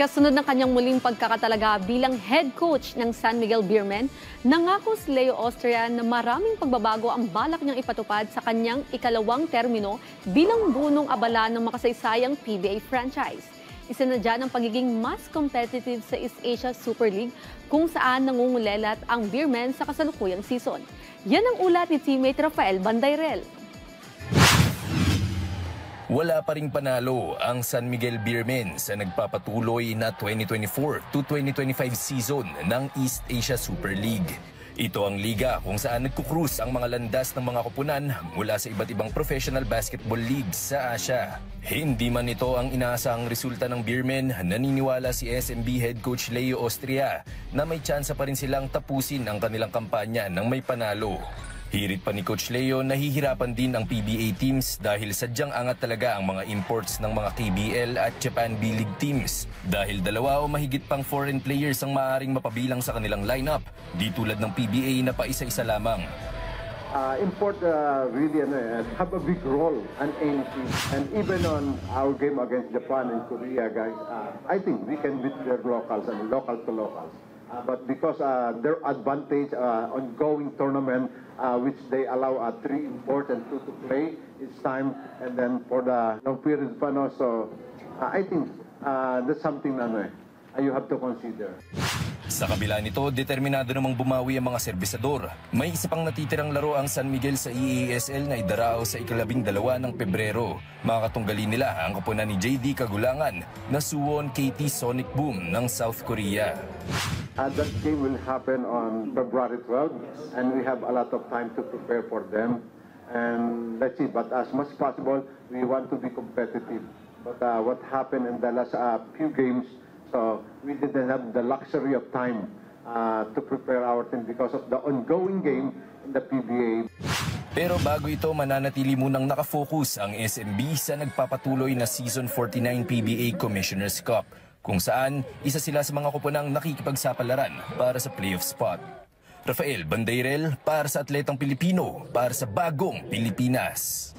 Kasunod ng kanyang muling pagkakatalaga bilang head coach ng San Miguel Beermen, nangako si Leo Austria na maraming pagbabago ang balak niyang ipatupad sa kanyang ikalawang termino bilang bunong abala ng makasaysayang PBA franchise. Isa na dyan ang pagiging mas competitive sa East Asia Super League kung saan nangungulelat ang Beermen sa kasalukuyang season. Yan ang ulat ni teammate Rafael Bandayrel. Wala pa ring panalo ang San Miguel Beermen sa nagpapatuloy na 2024 to 2025 season ng East Asia Super League. Ito ang liga kung saan nagkukrus ang mga landas ng mga koponan mula sa iba't ibang professional basketball leagues sa Asia. Hindi man ito ang inaasahang resulta ng Beermen, naniniwala si SMB head coach Leo Austria na may tsansa pa rin silang tapusin ang kanilang kampanya ng may panalo. Hirit pa ni Coach Leo, nahihirapan din ang PBA teams dahil sadyang angat talaga ang mga imports ng mga KBL at Japan B-League teams. Dahil dalawa o mahigit pang foreign players ang maaaring mapabilang sa kanilang lineup, di tulad ng PBA na paisa-isa lamang. Import really have a big role and even on our game against Japan and Korea, guys, I think we can beat their locals and local to locals. But because their advantage ongoing tournament, which they allow 3 imports and 2 to play each time, and then for the long period fun also, I think that's something you have to consider. Sa kabila nito, determinado namang bumawi ang mga serbisador. May isa pang natitirang laro ang San Miguel sa EASL na idarao sa ika-12 ng Pebrero. Makakatunggali nila ang koponan ni JD Kagulangan na Suwon KT Sonic Boom ng South Korea. That game will happen on February 12, and we have a lot of time to prepare for them. And let's see, but as much as possible, we want to be competitive. But what happened in the last few games, so we didn't have the luxury of time to prepare our team because of the ongoing game in the PBA. Pero bago ito, mananatili munang nakafocus ang SMB sa nagpapatuloy na Season 49 PBA Commissioner's Cup, kung saan isa sila sa mga koponang nakikipagsapalaran para sa playoff spot. Rafael Bandayrel para sa Atletang Pilipino, para sa Bagong Pilipinas.